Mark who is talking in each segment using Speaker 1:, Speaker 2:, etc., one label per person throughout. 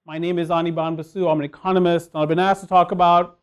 Speaker 1: My name is Anirban Basu. I'm an economist, and I've been asked to talk about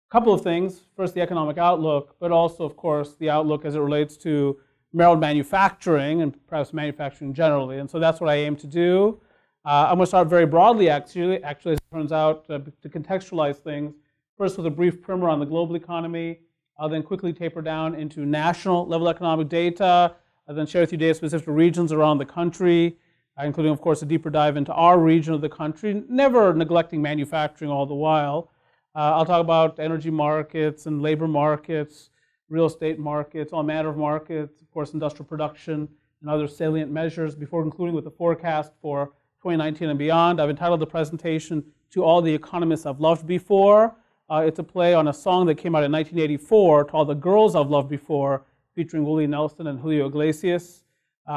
Speaker 1: a couple of things. First, the economic outlook, but also, of course, the outlook as it relates to Maryland manufacturing and perhaps manufacturing generally. And so that's what I aim to do. I'm going to start very broadly, actually, as it turns out, to contextualize things. First, with a brief primer on the global economy. I'll then quickly taper down into national level economic data. I'll then share with you data specific to regions around the country, including, of course, a deeper dive into our region of the country, never neglecting manufacturing all the while. I'll talk about energy markets and labor markets, real estate markets, all manner of markets, of course, industrial production and other salient measures before concluding with the forecast for 2019 and beyond. I've entitled the presentation To All the Economists I've Loved Before. It's a play on a song that came out in 1984 called The Girls I've Loved Before, featuring Willie Nelson and Julio Iglesias.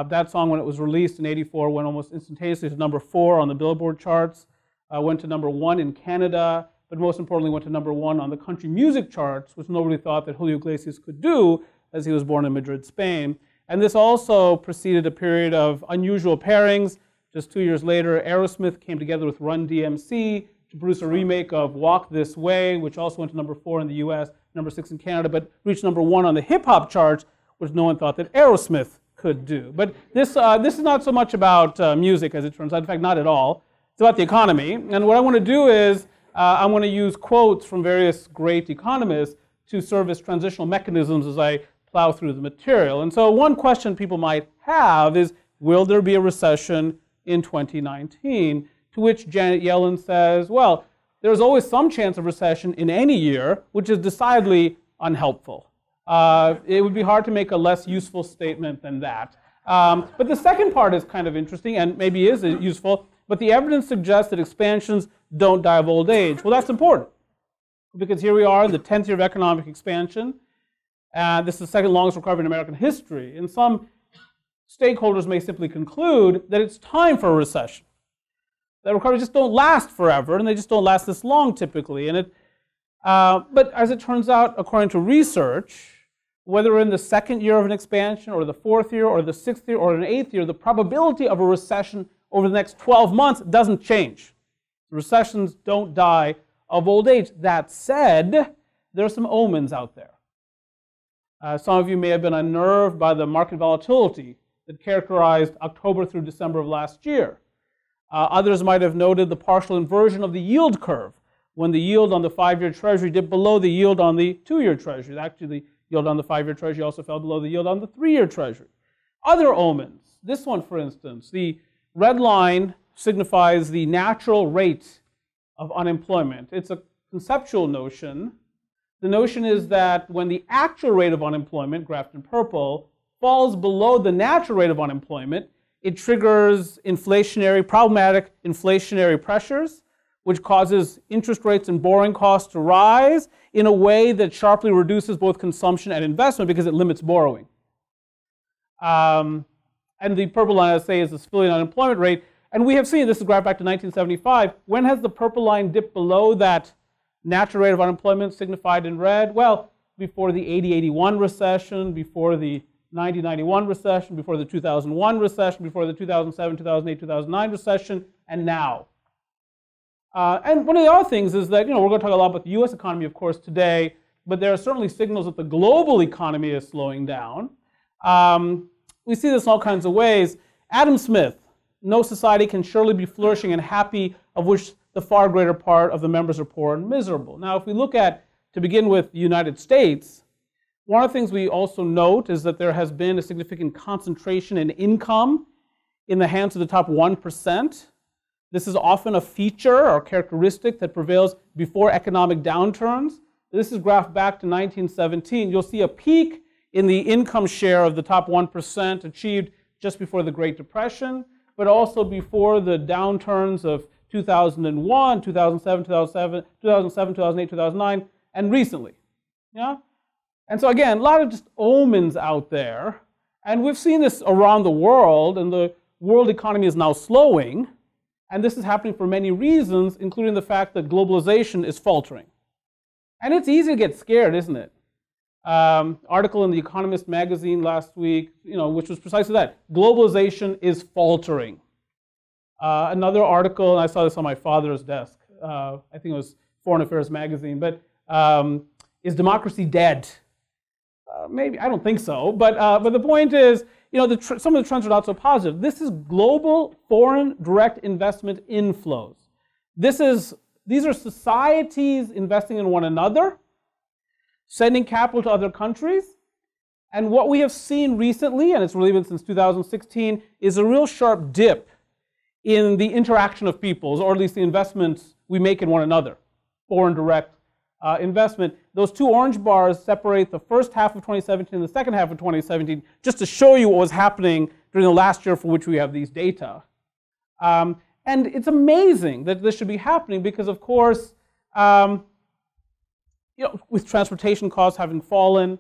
Speaker 1: That song, when it was released in '84, went almost instantaneously to number 4 on the Billboard charts, went to number 1 in Canada, but most importantly went to number 1 on the country music charts, which nobody thought that Julio Iglesias could do, as he was born in Madrid, Spain. And this also preceded a period of unusual pairings. Just 2 years later, Aerosmith came together with Run DMC to produce a remake of Walk This Way, which also went to number 4 in the US, number 6 in Canada, but reached number 1 on the hip-hop charts, which no one thought that Aerosmith could do. But this is not so much about music, as it turns out. In fact, not at all. It's about the economy. And what I want to do is I'm going to use quotes from various great economists to serve as transitional mechanisms as I plow through the material. And so one question people might have is, will there be a recession in 2019? To which Janet Yellen says, well, there's always some chance of recession in any year, which is decidedly unhelpful. It would be hard to make a less useful statement than that. But the second part is kind of interesting and maybe is useful, but the evidence suggests that expansions don't die of old age. Well, that's important, because here we are in the 10th year of economic expansion, and this is the second longest recovery in American history. And some stakeholders may simply conclude that it's time for a recession. That recoveries just don't last forever, and they just don't last this long typically. And but as it turns out, according to research, whether we're in the second year of an expansion, or the 4th year, or the 6th year, or an 8th year, the probability of a recession over the next 12 months doesn't change. Recessions don't die of old age. That said, there are some omens out there. Some of you may have been unnerved by the market volatility that characterized October through December of last year. Others might have noted the partial inversion of the yield curve, when the yield on the 5-year Treasury dipped below the yield on the 2-year Treasury. Actually, the yield on the 5-year Treasury also fell below the yield on the 3-year Treasury. Other omens, this one for instance, the red line signifies the natural rate of unemployment. It's a conceptual notion. The notion is that when the actual rate of unemployment, graphed in purple, falls below the natural rate of unemployment, it triggers problematic inflationary pressures, which causes interest rates and borrowing costs to rise in a way that sharply reduces both consumption and investment because it limits borrowing. And the purple line, I say, is the civilian unemployment rate. And we have seen, this is graphed back to 1975, when has the purple line dipped below that natural rate of unemployment signified in red? Well, before the 80-81 recession, before the 90-91 recession, before the 2001 recession, before the 2007, 2008, 2009 recession, and now. And one of the other things is that, we're going to talk a lot about the US economy, of course, today, but there are certainly signals that the global economy is slowing down. We see this in all kinds of ways. Adam Smith, no society can surely be flourishing and happy of which the far greater part of the members are poor and miserable. Now, if we look at, to begin with, the United States, one of the things we also note is that there has been a significant concentration in income in the hands of the top 1%. This is often a feature or characteristic that prevails before economic downturns. This is graphed back to 1917. You'll see a peak in the income share of the top 1% achieved just before the Great Depression, but also before the downturns of 2001, 2007, 2008, 2009, and recently. Yeah? And so again, a lot of just omens out there. And we've seen this around the world, and the world economy is now slowing. And this is happening for many reasons, including the fact that globalization is faltering. And it's easy to get scared, isn't it? Article in The Economist magazine last week, which was precisely that. Globalization is faltering. Another article, and I saw this on my father's desk, I think it was Foreign Affairs magazine, but is democracy dead? Maybe, I don't think so, but the point is, some of the trends are not so positive. This is global foreign direct investment inflows. These are societies investing in one another, sending capital to other countries, and what we have seen recently, and it's really been since 2016, is a real sharp dip in the interaction of peoples, or at least the investments we make in one another, foreign direct investment. Those two orange bars separate the first half of 2017 and the second half of 2017, just to show you what was happening during the last year for which we have these data. And it's amazing that this should be happening because, of course, with transportation costs having fallen,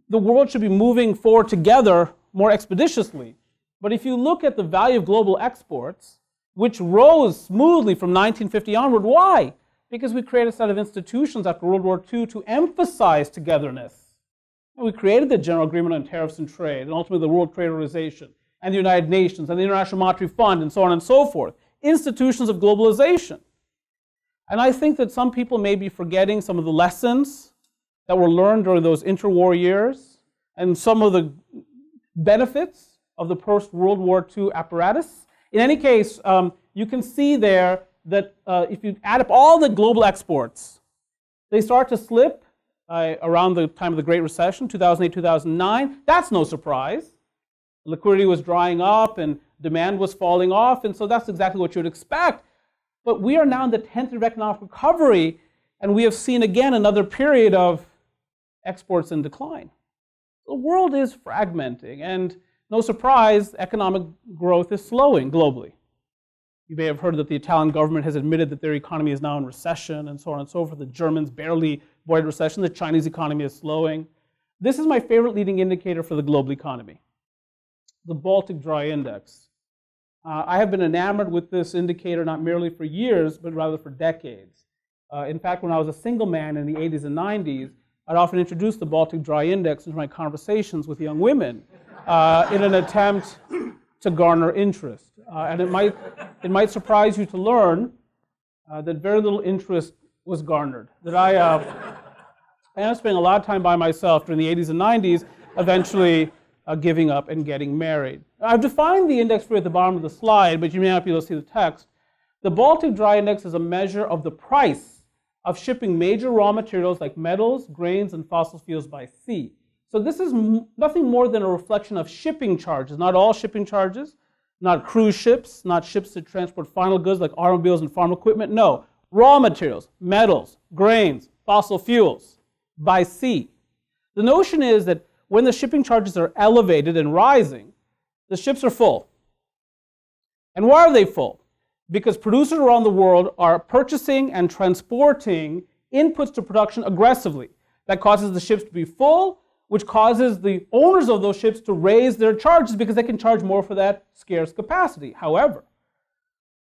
Speaker 1: the world should be moving forward together more expeditiously. But if you look at the value of global exports, which rose smoothly from 1950 onward, why? Because we created a set of institutions after World War II to emphasize togetherness. And we created the General Agreement on Tariffs and Trade, and ultimately the World Trade Organization, and the United Nations, and the International Monetary Fund, and so on and so forth. Institutions of globalization. And I think that some people may be forgetting some of the lessons that were learned during those interwar years, and some of the benefits of the post-World War II apparatus. In any case, you can see there that if you add up all the global exports, they start to slip around the time of the Great Recession, 2008, 2009. That's no surprise. Liquidity was drying up and demand was falling off, and so that's exactly what you would expect. But we are now in the 10th year of economic recovery, and we have seen again another period of exports in decline. The world is fragmenting, and no surprise, economic growth is slowing globally. You may have heard that the Italian government has admitted that their economy is now in recession, and so on and so forth. The Germans barely avoid recession. The Chinese economy is slowing. This is my favorite leading indicator for the global economy, the Baltic Dry Index. I have been enamored with this indicator not merely for years, but rather for decades. In fact, when I was a single man in the 80s and 90s, I'd often introduce the Baltic Dry Index into my conversations with young women in an attempt to garner interest. And it might surprise you to learn that very little interest was garnered. That I ended up spending a lot of time by myself during the 80s and 90s, eventually giving up and getting married. I've defined the index for you at the bottom of the slide, but you may not be able to see the text. The Baltic Dry Index is a measure of the price of shipping major raw materials like metals, grains, and fossil fuels by sea. So this is nothing more than a reflection of shipping charges, not all shipping charges, not cruise ships, not ships that transport final goods like automobiles and farm equipment. No, raw materials, metals, grains, fossil fuels by sea. The notion is that when the shipping charges are elevated and rising, the ships are full. And why are they full? Because producers around the world are purchasing and transporting inputs to production aggressively. That causes the ships to be full, which causes the owners of those ships to raise their charges because they can charge more for that scarce capacity. However,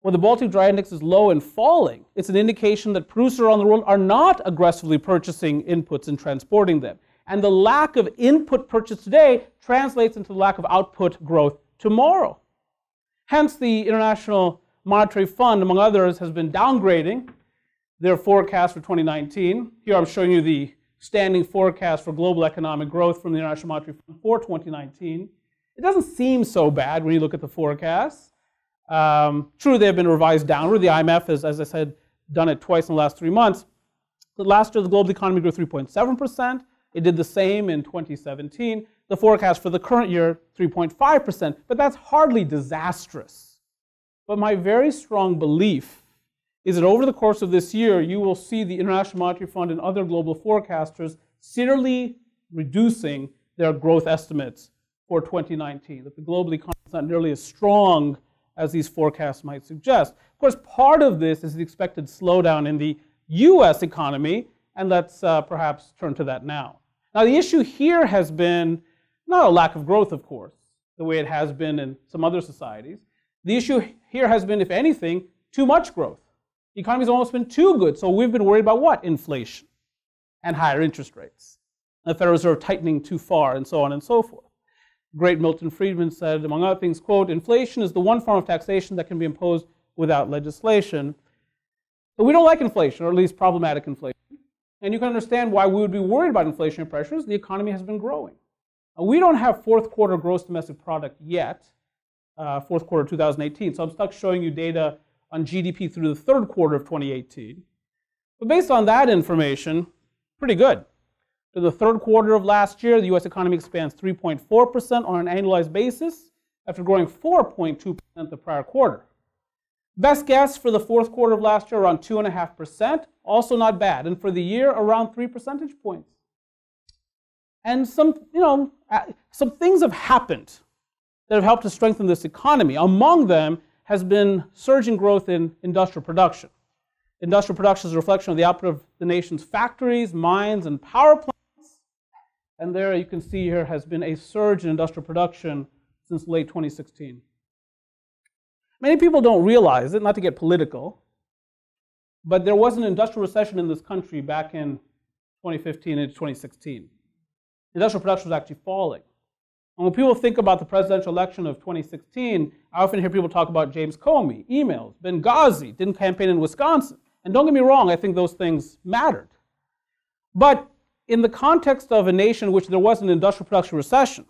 Speaker 1: when the Baltic Dry Index is low and falling, it's an indication that producers around the world are not aggressively purchasing inputs and transporting them. And the lack of input purchase today translates into the lack of output growth tomorrow. Hence, the International Monetary Fund, among others, has been downgrading their forecast for 2019. Here I'm showing you the standing forecast for global economic growth from the International Monetary Fund for 2019. It doesn't seem so bad when you look at the forecasts. True, they have been revised downward. The IMF has, as I said, done it twice in the last 3 months. But last year, the global economy grew 3.7%. It did the same in 2017. The forecast for the current year, 3.5%. But that's hardly disastrous. But my very strong belief is that over the course of this year, you will see the International Monetary Fund and other global forecasters serially reducing their growth estimates for 2019, that the global economy is not nearly as strong as these forecasts might suggest. Of course, part of this is the expected slowdown in the US economy, and let's perhaps turn to that now. Now, the issue here has been not a lack of growth, of course, the way it has been in some other societies. The issue here has been, if anything, too much growth. The economy's almost been too good, so we've been worried about what? Inflation and higher interest rates. The Federal Reserve tightening too far, and so on and so forth. great Milton Friedman said, among other things, quote, "Inflation is the one form of taxation that can be imposed without legislation." But we don't like inflation, or at least problematic inflation. And you can understand why we would be worried about inflationary pressures. The economy has been growing. We don't have fourth quarter gross domestic product yet, fourth quarter 2018. So I'm stuck showing you data on GDP through the third quarter of 2018. But based on that information, pretty good. For the third quarter of last year, the US economy expands 3.4% on an annualized basis after growing 4.2% the prior quarter. Best guess for the fourth quarter of last year, around 2.5%, also not bad. And for the year, around 3 percentage points. And some things have happened that have helped to strengthen this economy. Among them has been surging growth in industrial production. Industrial production is a reflection of the output of the nation's factories, mines, and power plants. And there you can see here has been a surge in industrial production since late 2016. Many people don't realize it, not to get political, but there was an industrial recession in this country back in 2015 and 2016. Industrial production was actually falling. And when people think about the presidential election of 2016, I often hear people talk about James Comey, emails, Benghazi, didn't campaign in Wisconsin. And don't get me wrong, I think those things mattered. But in the context of a nation in which there was an industrial production recession,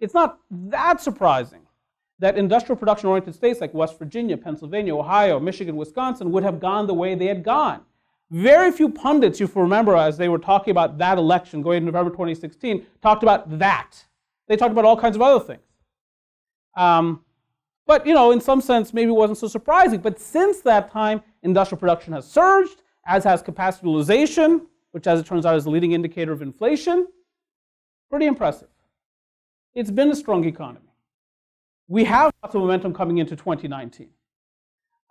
Speaker 1: it's not that surprising that industrial production-oriented states like West Virginia, Pennsylvania, Ohio, Michigan, Wisconsin would have gone the way they had gone. Very few pundits, if you remember, as they were talking about that election going into November 2016, talked about that. They talked about all kinds of other things. But, in some sense, maybe it wasn't so surprising. But since that time, industrial production has surged, as has capacity utilization, which, as it turns out, is a leading indicator of inflation. Pretty impressive. It's been a strong economy. We have lots of momentum coming into 2019.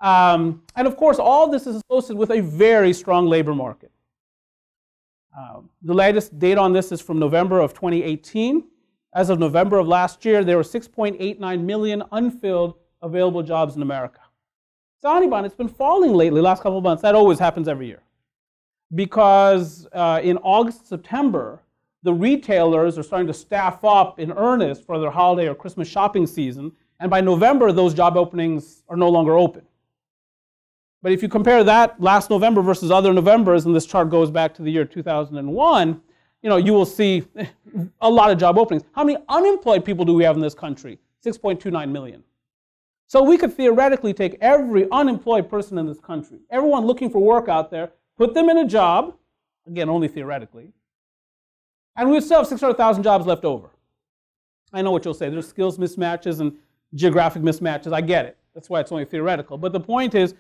Speaker 1: And of course, all this is associated with a very strong labor market. The latest data on this is from November of 2018. As of November of last year, there were 6.89 million unfilled available jobs in America. So Anirban, it's been falling lately, last couple of months. That always happens every year. Because in August, September, the retailers are starting to staff up in earnest for their holiday or Christmas shopping season. And by November, those job openings are no longer open. But if you compare that last November versus other Novembers, and this chart goes back to the year 2001, you will see a lot of job openings. How many unemployed people do we have in this country? 6.29 million. So we could theoretically take every unemployed person in this country, everyone looking for work out there, put them in a job, again, only theoretically, and we still have 600,000 jobs left over. I know what you'll say. There's skills mismatches and geographic mismatches. I get it. That's why it's only theoretical. But the point is,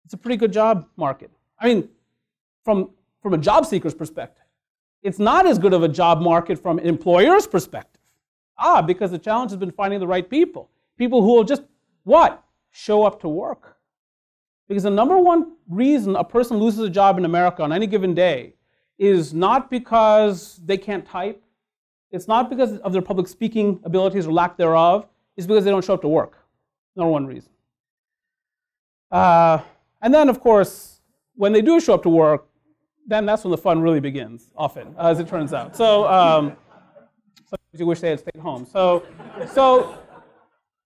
Speaker 1: it's a pretty good job market. I mean, from a job seeker's perspective. It's not as good of a job market from an employer's perspective. Because the challenge has been finding the right people. People who will just, what? Show up to work. Because the number one reason a person loses a job in America on any given day is not because they can't type. It's not because of their public speaking abilities or lack thereof. It's because they don't show up to work. Number one reason. And then, of course, when they do show up to work, then that's when the fun really begins, often, as it turns out. So, sometimes you wish they had stayed home.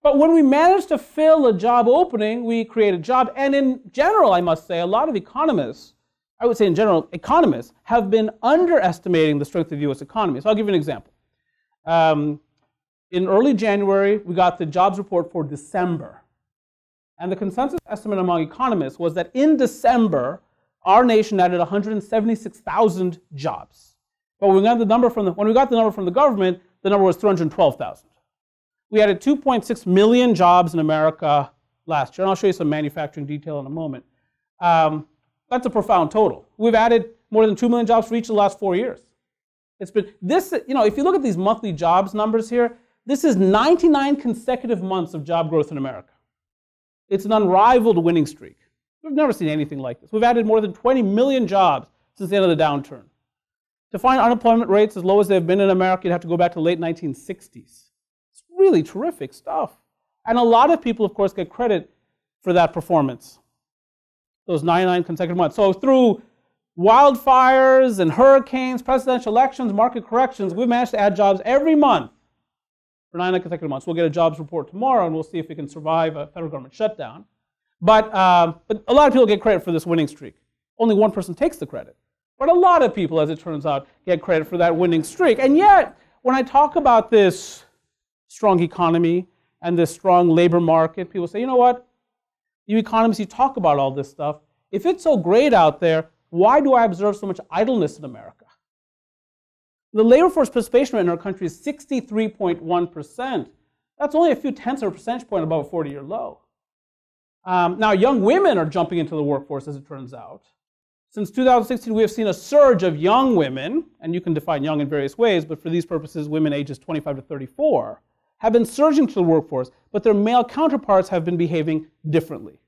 Speaker 1: But when we manage to fill a job opening, we create a job. And in general, I must say, a lot of economists, I would say in general, economists have been underestimating the strength of the US economy. So I'll give you an example. In early January, we got the jobs report for December. And the consensus estimate among economists was that in December, our nation added 176,000 jobs. But when we got the number from the government, the number was 312,000. We added 2.6 million jobs in America last year. And I'll show you some manufacturing detail in a moment. That's a profound total. We've added more than 2 million jobs for each of the last 4 years. It's been this, if you look at these monthly jobs numbers here, this is 99 consecutive months of job growth in America. It's an unrivaled winning streak. We've never seen anything like this. We've added more than 20 million jobs since the end of the downturn. To find unemployment rates as low as they've been in America, you'd have to go back to the late 1960s. It's really terrific stuff. And a lot of people, of course, get credit for that performance, those 99 consecutive months. So through wildfires and hurricanes, presidential elections, market corrections, we've managed to add jobs every month for 9 consecutive months. We'll get a jobs report tomorrow, and we'll see if we can survive a federal government shutdown. But a lot of people get credit for this winning streak. Only one person takes the credit. But a lot of people, as it turns out, get credit for that winning streak. And yet, when I talk about this strong economy and this strong labor market, people say, you know what? You economists, you talk about all this stuff. If it's so great out there, why do I observe so much idleness in America? The labor force participation rate in our country is 63.1%. That's only a few tenths of a percentage point above a 40-year low. Now, young women are jumping into the workforce, as it turns out. Since 2016, we have seen a surge of young women, and you can define young in various ways, but for these purposes, women ages 25 to 34, have been surging to the workforce, but their male counterparts have been behaving differently.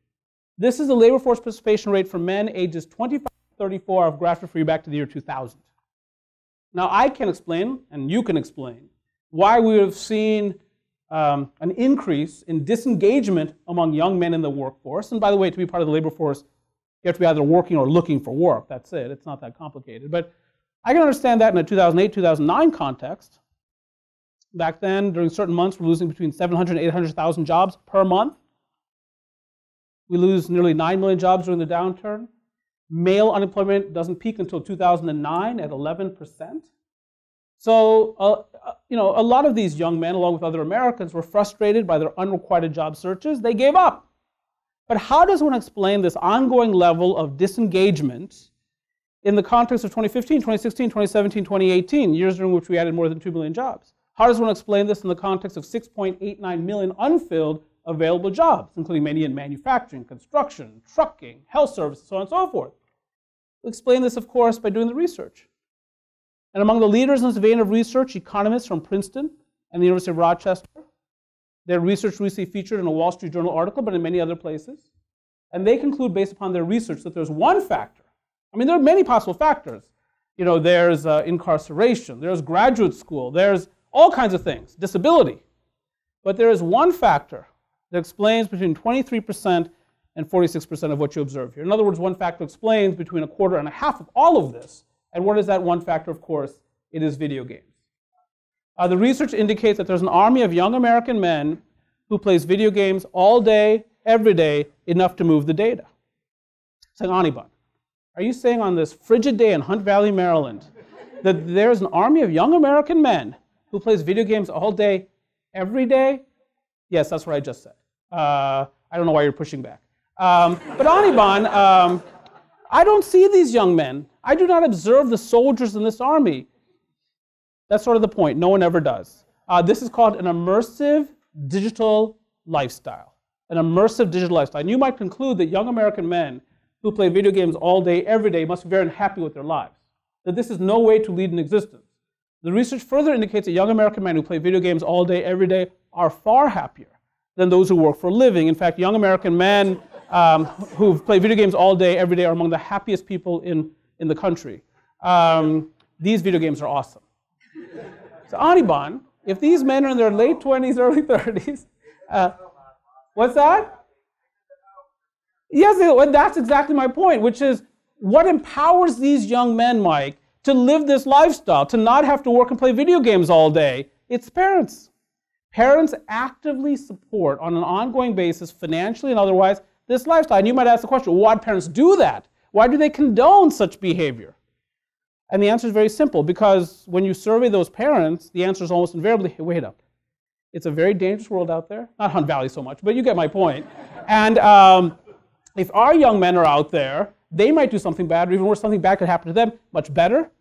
Speaker 1: This is the labor force participation rate for men ages 25 to 34. I've graphed it for you back to the year 2000. Now, I can explain, and you can explain, why we have seen an increase in disengagement among young men in the workforce. And by the way, to be part of the labor force, you have to be either working or looking for work. That's it. It's not that complicated. But I can understand that in a 2008, 2009 context. Back then, during certain months, we're losing between 700,000 and 800,000 jobs per month. We lose nearly 9 million jobs during the downturn. Male unemployment doesn't peak until 2009 at 11%. So, a lot of these young men, along with other Americans, were frustrated by their unrequited job searches. They gave up. But how does one explain this ongoing level of disengagement in the context of 2015, 2016, 2017, 2018, years during which we added more than 2 million jobs? How does one explain this in the context of 6.89 million unfilled available jobs, including many in manufacturing, construction, trucking, health services, so on and so forth? We explain this, of course, by doing the research. And among the leaders in this vein of research, economists from Princeton and the University of Rochester. Their research recently featured in a Wall Street Journal article, but in many other places. And they conclude, based upon their research, that there's one factor. I mean, there are many possible factors. There's incarceration, there's graduate school, there's all kinds of things, disability. But there is one factor that explains between 23% and 46% of what you observe here. In other words, one factor explains between a quarter and a half of all of this. And what is that one factor? Of course, it is video games. The research indicates that there's an army of young American men who plays video games all day, every day, enough to move the data. Saying, Anirban, are you saying on this frigid day in Hunt Valley, Maryland, that there's an army of young American men who plays video games all day, every day? Yes, that's what I just said. I don't know why you're pushing back. But Anirban, I don't see these young men. I do not observe the soldiers in this army. That's sort of the point. No one ever does. This is called an immersive digital lifestyle. An immersive digital lifestyle. And you might conclude that young American men who play video games all day, every day, must be very unhappy with their lives. That this is no way to lead an existence. The research further indicates that young American men who play video games all day, every day, are far happier than those who work for a living. In fact, young American men who play video games all day, every day, are among the happiest people in the country. These video games are awesome. So Anirban, if these men are in their late 20s, early 30s, what's that? Yes, that's exactly my point, which is what empowers these young men, Mike, to live this lifestyle, to not have to work and play video games all day? It's parents. Parents actively support on an ongoing basis, financially and otherwise, this lifestyle. And you might ask the question, why do parents do that? Why do they condone such behavior? And the answer is very simple, because when you survey those parents, the answer is almost invariably, hey, wait up. It's a very dangerous world out there. Not Hunt Valley so much, but you get my point. And if our young men are out there, they might do something bad, or even worse, something bad could happen to them. Much better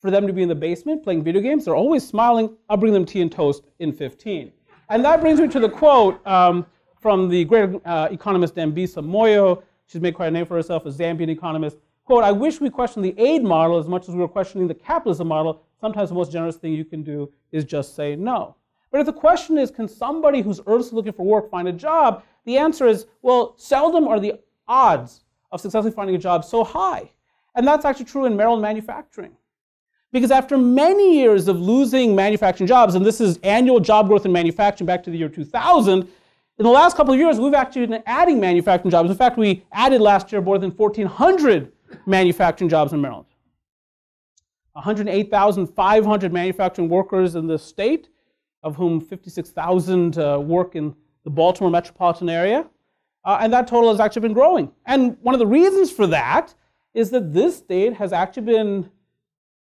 Speaker 1: for them to be in the basement playing video games. They're always smiling. I'll bring them tea and toast in 15. And that brings me to the quote from the great economist Dambisa Moyo. She's made quite a name for herself, a Zambian economist. Quote, I wish we questioned the aid model as much as we were questioning the capitalism model. Sometimes the most generous thing you can do is just say no. But if the question is, can somebody who's earnestly looking for work find a job? The answer is, well, seldom are the odds of successfully finding a job so high. And that's actually true in Maryland manufacturing. Because after many years of losing manufacturing jobs, and this is annual job growth in manufacturing back to the year 2000, in the last couple of years, we've actually been adding manufacturing jobs. In fact, we added last year more than 1,400 manufacturing jobs in Maryland. 108,500 manufacturing workers in the state. of whom 56,000 work in the Baltimore metropolitan area. And that total has actually been growing. And one of the reasons for that is that this state has actually been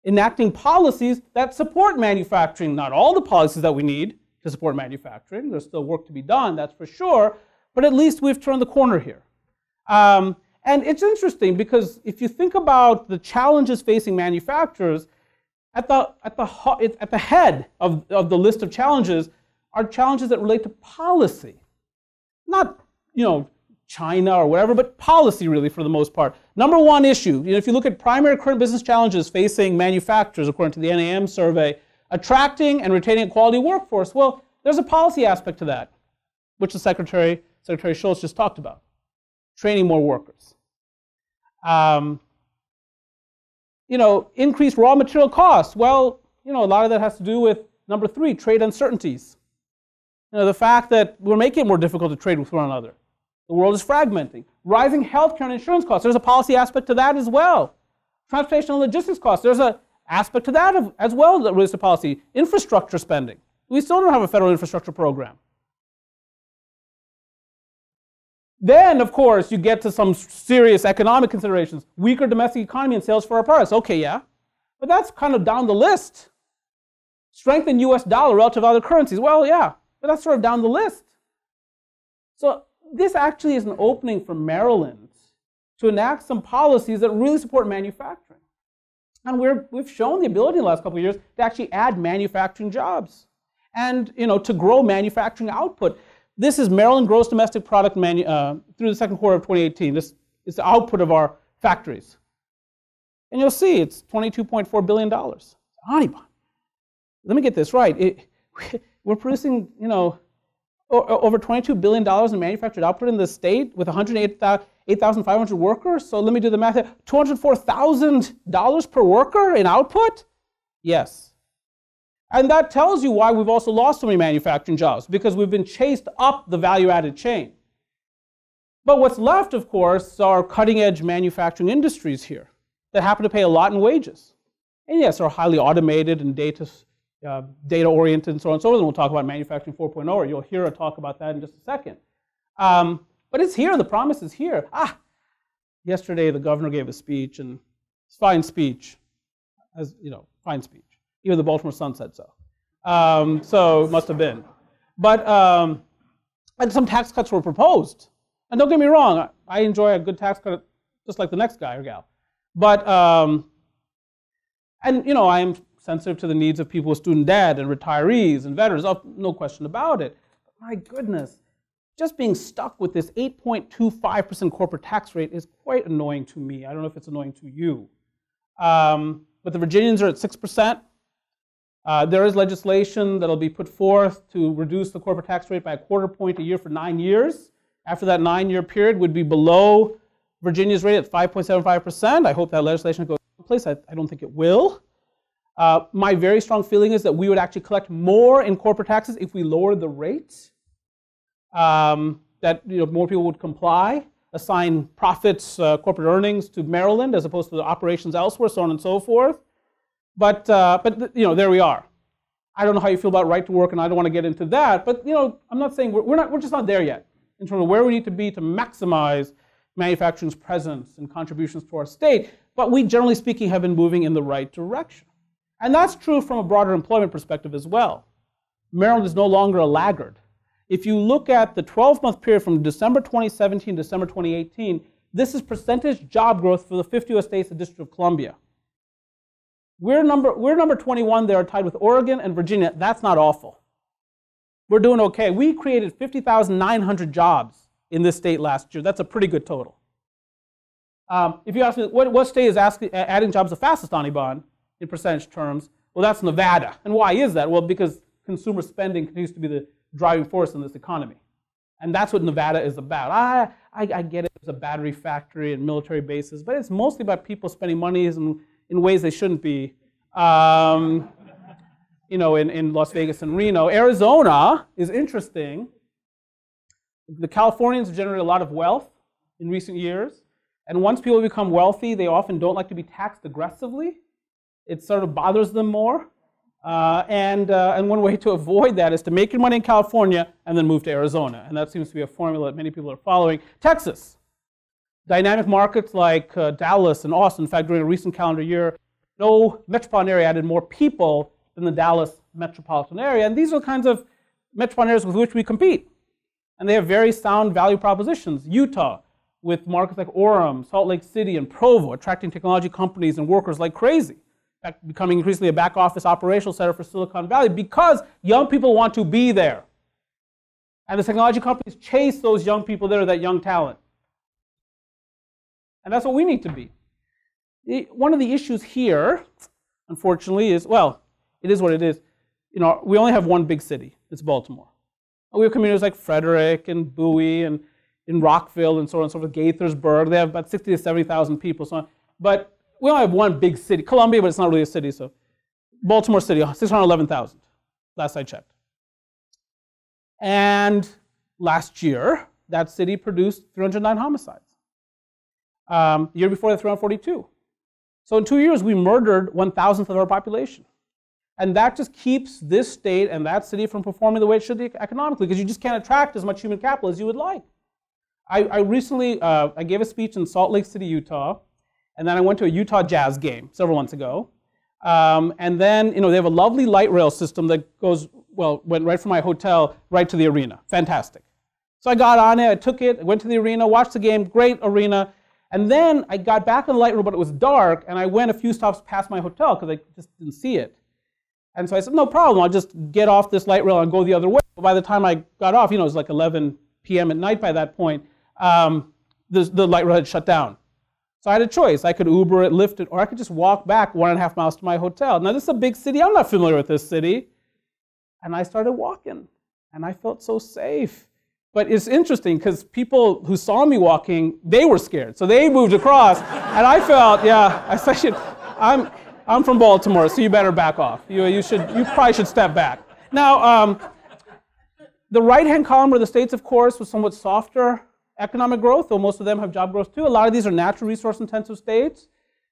Speaker 1: enacting policies that support manufacturing. Not all the policies that we need to support manufacturing. There's still work to be done, that's for sure. But at least we've turned the corner here. And it's interesting because if you think about the challenges facing manufacturers, at the head of the list of challenges are challenges that relate to policy. Not, China or whatever, but policy really for the most part. Number one issue, if you look at primary current business challenges facing manufacturers, according to the NAM survey, attracting and retaining a quality workforce. Well, there's a policy aspect to that, which the Secretary Schultz just talked about. Training more workers. Increased raw material costs. Well, a lot of that has to do with, number three, trade uncertainties. The fact that we're making it more difficult to trade with one another. The world is fragmenting. Rising healthcare and insurance costs. There's a policy aspect to that as well. Transportation and logistics costs. There's an aspect to that as well that relates to policy. Infrastructure spending. We still don't have a federal infrastructure program. Then, of course, you get to some serious economic considerations. Weaker domestic economy and sales for our products. Okay, yeah. But that's kind of down the list. Strengthen US dollar relative to other currencies. Well, yeah, but that's sort of down the list. So this actually is an opening for Maryland to enact some policies that really support manufacturing. And we've shown the ability in the last couple of years to actually add manufacturing jobs and to grow manufacturing output. This is Maryland gross domestic product through the second quarter of 2018. This is the output of our factories. And you'll see it's $22.4 billion. Anirban. Let me get this right. We're producing, over $22 billion in manufactured output in the state with 108,500 workers. So let me do the math here. $204,000 per worker in output? Yes. And that tells you why we've also lost so many manufacturing jobs, because we've been chased up the value-added chain. But what's left, of course, are cutting-edge manufacturing industries here that happen to pay a lot in wages. And yes, are highly automated and data-oriented and so on and so forth. And we'll talk about manufacturing 4.0, or you'll hear a talk about that in just a second. But it's here. The promise is here. Yesterday the governor gave a speech, and it's fine speech, fine speech. Even the Baltimore Sun said so. So it must have been. But and some tax cuts were proposed. And don't get me wrong, I enjoy a good tax cut just like the next guy or gal. But I am sensitive to the needs of people with student debt and retirees and veterans. No question about it. But my goodness, just being stuck with this 8.25% corporate tax rate is quite annoying to me. I don't know if it's annoying to you. But the Virginians are at 6%. There is legislation that will be put forth to reduce the corporate tax rate by 1/4 point a year for 9 years. After that 9-year period would be below Virginia's rate at 5.75%. I hope that legislation goes in place. I don't think it will. My very strong feeling is that we would actually collect more in corporate taxes if we lowered the rate. That more people would comply, assign profits, corporate earnings to Maryland as opposed to the operations elsewhere, so on and so forth. But there we are. I don't know how you feel about right to work, and I don't want to get into that. But I'm not saying we're just not there yet in terms of where we need to be to maximize manufacturing's presence and contributions to our state. But we, generally speaking, have been moving in the right direction, and that's true from a broader employment perspective as well. Maryland is no longer a laggard. If you look at the 12-month period from December 2017 to December 2018, this is percentage job growth for the 50 U.S. states and District of Columbia. We're number 21 there, tied with Oregon and Virginia. That's not awful. We're doing okay. We created 50,900 jobs in this state last year. That's a pretty good total. If you ask me, what state is adding jobs the fastest, Anirban, in percentage terms? Well, that's Nevada. And why is that? Well, because consumer spending continues to be the driving force in this economy. And that's what Nevada is about. I get it, it's a battery factory and military bases, but it's mostly about people spending money in ways they shouldn't be. In Las Vegas and Reno. Arizona is interesting. The Californians have generated a lot of wealth in recent years. And once people become wealthy, they often don't like to be taxed aggressively. It sort of bothers them more. And one way to avoid that is to make your money in California and then move to Arizona. And that seems to be a formula that many people are following. Texas. Dynamic markets like Dallas and Austin. In fact, during a recent calendar year, no metropolitan area added more people than the Dallas metropolitan area. And these are the kinds of metropolitan areas with which we compete. And they have very sound value propositions. Utah, with markets like Orem, Salt Lake City, and Provo, attracting technology companies and workers like crazy. In fact, becoming increasingly a back office operational center for Silicon Valley because young people want to be there. And the technology companies chase those young people there, that young talent. And that's what we need to be. One of the issues here, unfortunately, is, well, it is what it is. You know, we only have one big city. It's Baltimore. And we have communities like Frederick and Bowie and in Rockville and so on and so forth, Gaithersburg. They have about 60 to 70,000 people. So on. But we only have one big city, Columbia, but it's not really a city. So Baltimore City, 611,000, last I checked. And last year, that city produced 309 homicides. The year before that, 342. So in 2 years, we murdered 1,000th of our population. And that just keeps this state and that city from performing the way it should economically, because you just can't attract as much human capital as you would like. I recently I gave a speech in Salt Lake City, Utah, and then I went to a Utah Jazz game several months ago. And then, you know, they have a lovely light rail system that goes, well, went right from my hotel right to the arena. Fantastic. So I got on it, I took it, went to the arena, watched the game, great arena. And then I got back on the light rail, but it was dark, and I went a few stops past my hotel because I just didn't see it. And so I said, no problem, I'll just get off this light rail and go the other way. But by the time I got off, you know, it was like 11 p.m. at night by that point, the light rail had shut down. So I had a choice. I could Uber it, Lyft it, or I could just walk back 1.5 miles to my hotel. Now, this is a big city. I'm not familiar with this city. And I started walking, and I felt so safe. But it's interesting because people who saw me walking, they were scared. So they moved across, and I felt, yeah, I'm from Baltimore, so you better back off. You probably should step back. Now, the right-hand column are the states, of course, with somewhat softer economic growth, though most of them have job growth too. A lot of these are natural resource-intensive states.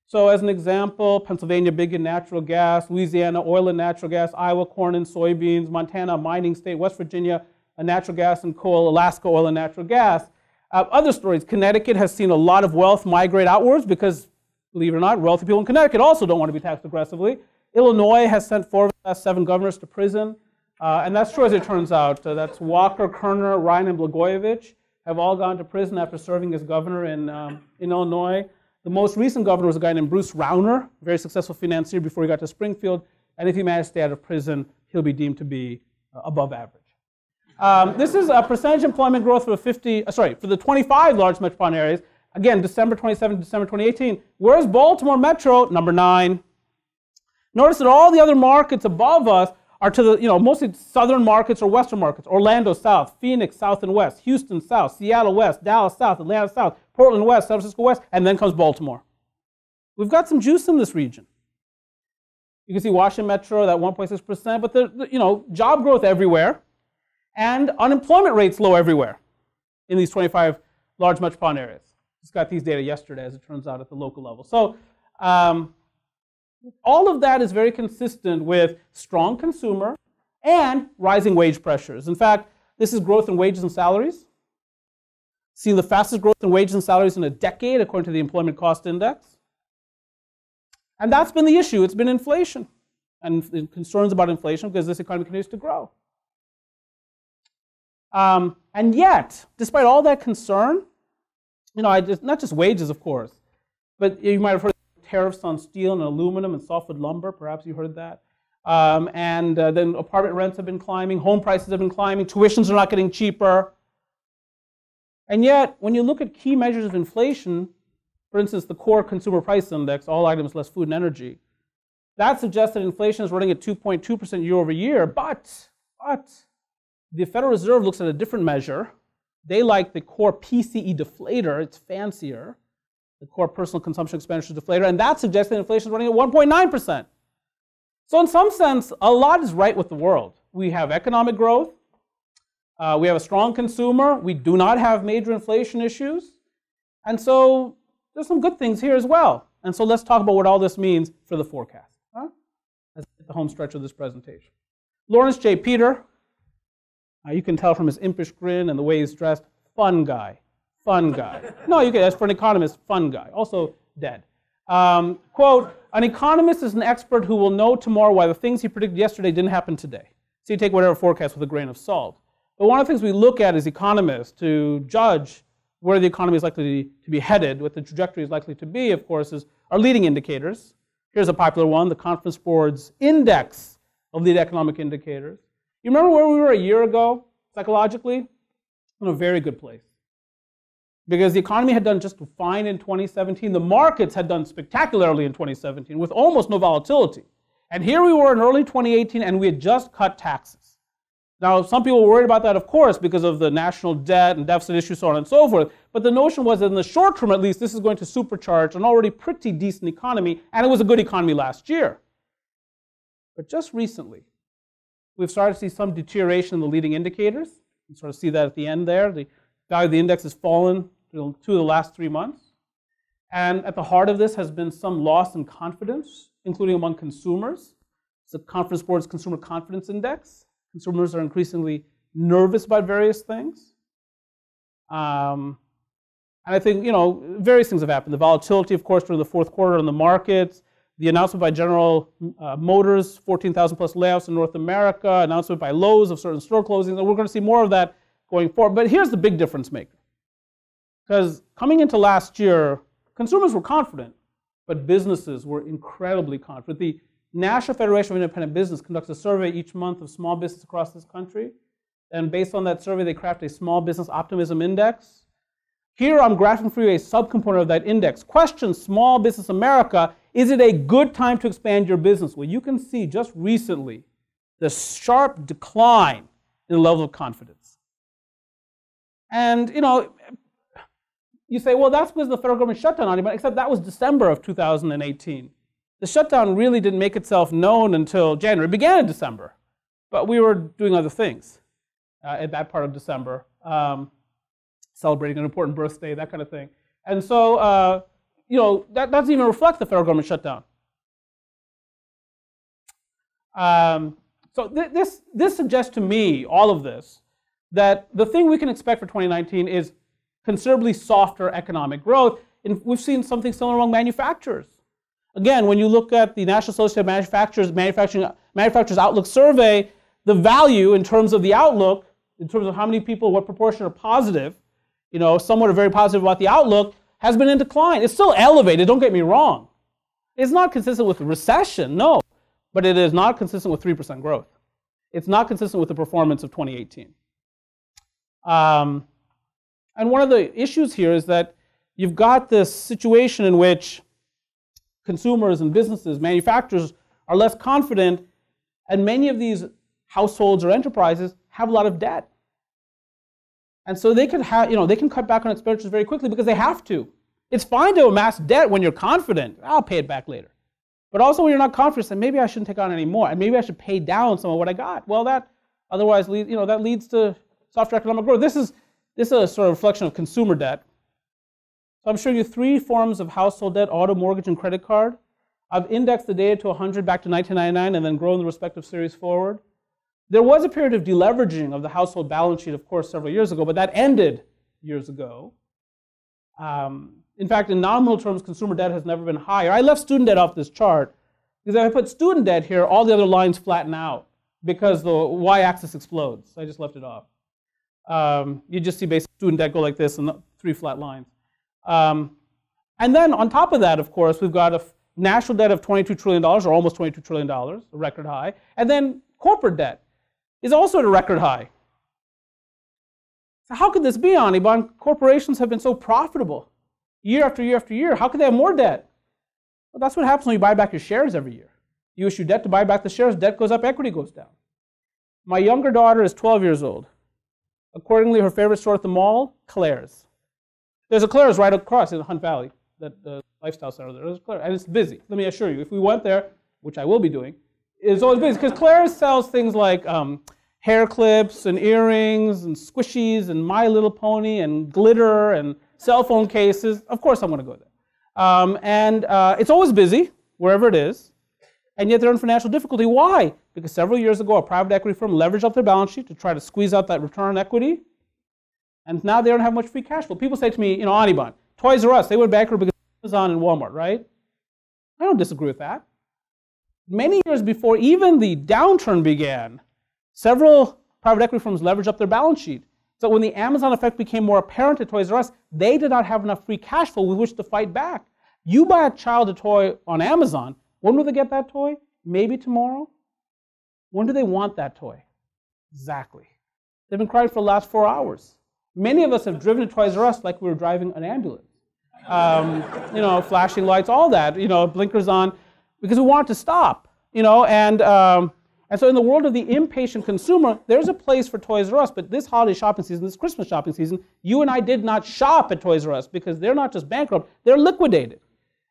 Speaker 1: So as an example, Pennsylvania, big in natural gas, Louisiana, oil and natural gas, Iowa, corn and soybeans, Montana, a mining state, West Virginia, a natural gas and coal, Alaska, oil and natural gas. Other stories, Connecticut has seen a lot of wealth migrate outwards because, believe it or not, wealthy people in Connecticut also don't want to be taxed aggressively. Illinois has sent 4 of the last 7 governors to prison. And that's true as it turns out. That's Walker, Kerner, Ryan, and Blagojevich have all gone to prison after serving as governor in Illinois. The most recent governor was a guy named Bruce Rauner, a very successful financier before he got to Springfield. And if he managed to stay out of prison, he'll be deemed to be above average. This is a percentage employment growth for the 25 large metropolitan areas. Again, December 27 to December 2018. Where's Baltimore Metro? Number 9. Notice that all the other markets above us are to the, mostly southern markets or western markets. Orlando South, Phoenix South and West, Houston South, Seattle West, Dallas South, Atlanta South, Portland West, San Francisco West, and then comes Baltimore. We've got some juice in this region. You can see Washington Metro, that 1.6%, but job growth everywhere, and unemployment rates low everywhere in these 25 large metropolitan areas. Just got these data yesterday, as it turns out, at the local level. So all of that is very consistent with strong consumer and rising wage pressures. In fact, this is growth in wages and salaries. Seeing the fastest growth in wages and salaries in a decade, according to the Employment Cost Index. And that's been the issue. It's been inflation and concerns about inflation because this economy continues to grow. And yet, despite all that concern, not just wages, of course, but you might have heard tariffs on steel and aluminum and softwood lumber. Perhaps you heard that. Then apartment rents have been climbing, home prices have been climbing, tuitions are not getting cheaper. And yet, when you look at key measures of inflation, for instance, the core consumer price index, all items less food and energy, that suggests that inflation is running at 2.2% year over year. But the Federal Reserve looks at a different measure. They like the core PCE deflator. It's fancier. The core personal consumption expenditure deflator, and that suggests that inflation is running at 1.9%. So in some sense, a lot is right with the world. We have economic growth. We have a strong consumer. We do not have major inflation issues. And so there's some good things here as well. And so let's talk about what all this means for the forecast. Huh? the home stretch of this presentation. Lawrence J. Peter, you can tell from his impish grin and the way he's dressed, fun guy, fun guy. No, you can, as for an economist, fun guy, also dead. Quote, an economist is an expert who will know tomorrow why the things he predicted yesterday didn't happen today. So you take whatever forecast with a grain of salt. But one of the things we look at as economists to judge where the economy is likely to be headed, what the trajectory is likely to be, of course, is our leading indicators. Here's a popular one, the Conference Board's index of lead economic indicators. You remember where we were a year ago, psychologically? In a very good place. Because the economy had done just fine in 2017. The markets had done spectacularly in 2017 with almost no volatility. And here we were in early 2018 and we had just cut taxes. Now, some people were worried about that, of course, because of the national debt and deficit issues, so on and so forth. But the notion was that in the short term, at least, this is going to supercharge an already pretty decent economy, and it was a good economy last year. But just recently, we've started to see some deterioration in the leading indicators. You sort of see that at the end there. The value of the index has fallen to the last 3 months. And at the heart of this has been some loss in confidence, including among consumers. It's the Conference Board's Consumer Confidence Index. Consumers are increasingly nervous about various things. And I think, various things have happened. The volatility, of course, during the fourth quarter in the markets, the announcement by General Motors, 14,000 plus layoffs in North America, announcement by Lowe's of certain store closings, and we're going to see more of that going forward. But here's the big difference maker. Because coming into last year, consumers were confident, but businesses were incredibly confident. The National Federation of Independent Business conducts a survey each month of small business across this country. And based on that survey, they craft a small business optimism index. Here I'm graphing for you a subcomponent of that index. Question Small Business America, is it a good time to expand your business? Well, you can see just recently the sharp decline in the level of confidence. And, you say, well, that's because the federal government shut down, except that was December of 2018. The shutdown really didn't make itself known until January. It began in December, but we were doing other things at that part of December, celebrating an important birthday, that kind of thing. And so, that doesn't even reflect the federal government shutdown. So this suggests to me, all of this, that the thing we can expect for 2019 is considerably softer economic growth. And we've seen something similar among manufacturers. Again, when you look at the National Association of Manufacturers Outlook Survey, the value in terms of the outlook, in terms of how many people, what proportion are positive, somewhat are very positive about the outlook, has been in decline. It's still elevated, don't get me wrong. It's not consistent with recession, no, but it is not consistent with 3% growth. It's not consistent with the performance of 2018. And one of the issues here is that you've got this situation in which consumers and businesses, manufacturers are less confident, and many of these households or enterprises have a lot of debt. And so they can they can cut back on expenditures very quickly because they have to. It's fine to amass debt when you're confident. I'll pay it back later. But also when you're not confident, say, maybe I shouldn't take on any more, and maybe I should pay down some of what I got. Well, that otherwise leads, that leads to softer economic growth. This is a sort of reflection of consumer debt. So I'm showing you 3 forms of household debt: auto, mortgage, and credit card. I've indexed the data to 100 back to 1999 and then grown the respective series forward. There was a period of deleveraging of the household balance sheet, of course, several years ago, but that ended years ago. In fact, in nominal terms, consumer debt has never been higher. I left student debt off this chart because if I put student debt here, all the other lines flatten out because the y-axis explodes. I just left it off. You just see basic student debt go like this and 3 flat lines. And then on top of that, of course, we've got a national debt of $22 trillion, or almost $22 trillion, a record high. And then corporate debt is also at a record high. So how could this be, Anirban? Corporations have been so profitable year after year after year. How could they have more debt? Well, that's what happens when you buy back your shares every year. You issue debt to buy back the shares, debt goes up, equity goes down. My younger daughter is 12 years old. Accordingly, her favorite store at the mall, Claire's. There's a Claire's right across in the Hunt Valley, the lifestyle center there. There's a Claire's, and it's busy. Let me assure you, if we went there, which I will be doing, it's always busy because Claire's sells things like hair clips and earrings and squishies and My Little Pony and glitter and cell phone cases. Of course, I'm going to go there. And it's always busy wherever it is. and yet they're in financial difficulty. Why? Because several years ago, a private equity firm leveraged up their balance sheet to try to squeeze out that return on equity, and now they don't have much free cash flow. People say to me, Anirban, Toys R Us, they went bankrupt because of Amazon and Walmart, right? I don't disagree with that. Many years before even the downturn began, several private equity firms leveraged up their balance sheet. So when the Amazon effect became more apparent at Toys R Us, they did not have enough free cash flow with which to fight back. You buy a child a toy on Amazon, when will they get that toy? Maybe tomorrow? When do they want that toy? Exactly. They've been crying for the last 4 hours. Many of us have driven to Toys R Us like we were driving an ambulance. Flashing lights, all that, blinkers on, because we want it to stop, and so in the world of the impatient consumer, there's a place for Toys R Us, but this holiday shopping season, this Christmas shopping season, you and I did not shop at Toys R Us because they're not just bankrupt, they're liquidated.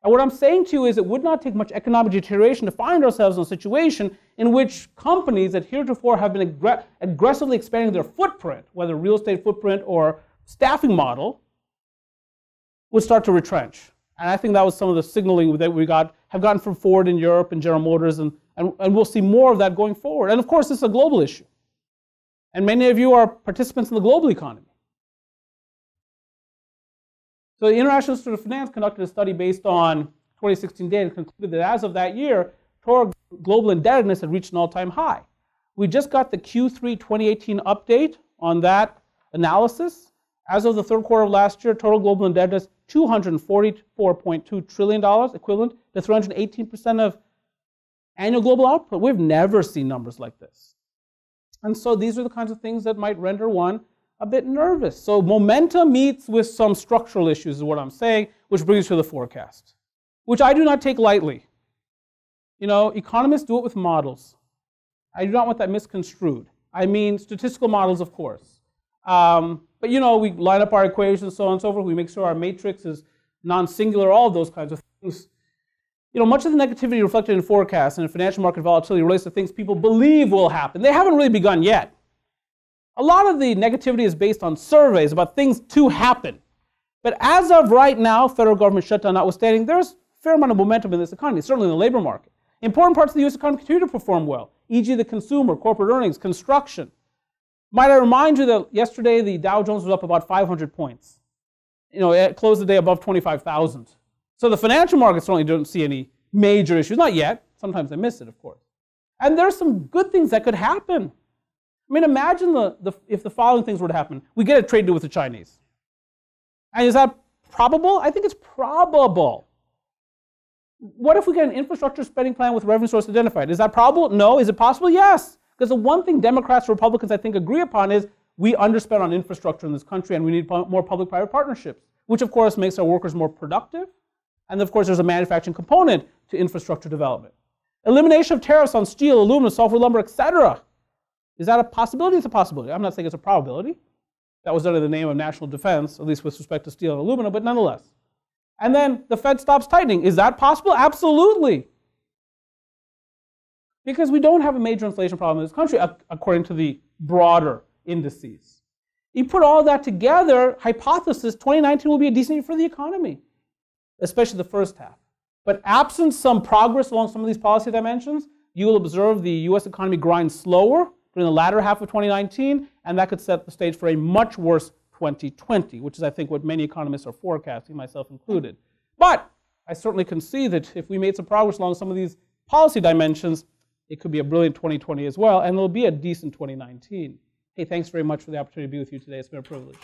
Speaker 1: And what I'm saying to you is it would not take much economic deterioration to find ourselves in a situation in which companies that heretofore have been aggressively expanding their footprint, whether real estate footprint or staffing model, would start to retrench. And I think that was some of the signaling that we have gotten from Ford in Europe and General Motors, and we'll see more of that going forward. And of course, this is a global issue. And many of you are participants in the global economy. So the International Institute of Finance conducted a study based on 2016 data and concluded that as of that year, total global indebtedness had reached an all-time high. We just got the Q3 2018 update on that analysis. As of the third quarter of last year, total global indebtedness, $244.2 trillion, equivalent to 318% of annual global output. We've never seen numbers like this. And so these are the kinds of things that might render one a bit nervous. So momentum meets with some structural issues is what I'm saying, which brings us to the forecast, which I do not take lightly. Economists do it with models. I do not want that misconstrued. I mean statistical models, of course. But we line up our equations, so on and so forth. We make sure our matrix is non-singular, all of those kinds of things. Much of the negativity reflected in forecasts and in financial market volatility relates to things people believe will happen. They haven't really begun yet. A lot of the negativity is based on surveys about things to happen. But as of right now, federal government shutdown notwithstanding, there's a fair amount of momentum in this economy, certainly in the labor market. Important parts of the U.S. economy continue to perform well, e.g. the consumer, corporate earnings, construction. Might I remind you that yesterday the Dow Jones was up about 500 points. It closed the day above 25,000. So the financial markets certainly don't see any major issues, not yet. Sometimes they miss it, of course. And there's some good things that could happen. I mean, imagine if the following things were to happen. We get a trade deal with the Chinese. And is that probable? I think it's probable. What if we get an infrastructure spending plan with revenue source identified? Is that probable? No. Is it possible? Yes. Because the one thing Democrats and Republicans, I think, agree upon is we underspend on infrastructure in this country and we need more public-private partnerships, which, of course, makes our workers more productive. And, of course, there's a manufacturing component to infrastructure development. Elimination of tariffs on steel, aluminum, softwood lumber, etc. Is that a possibility? It's a possibility. I'm not saying it's a probability. That was under the name of national defense, at least with respect to steel and aluminum, but nonetheless. And then the Fed stops tightening. Is that possible? Absolutely. Because we don't have a major inflation problem in this country, according to the broader indices. You put all that together, hypothesis, 2019 will be a decent year for the economy, especially the first half. But absent some progress along some of these policy dimensions, you will observe the U.S. economy grind slower during the latter half of 2019, and that could set the stage for a much worse 2020, which is, I think, what many economists are forecasting, myself included. But I certainly can see that if we made some progress along some of these policy dimensions, it could be a brilliant 2020 as well, and it'll be a decent 2019. Hey, thanks very much for the opportunity to be with you today. It's been a privilege.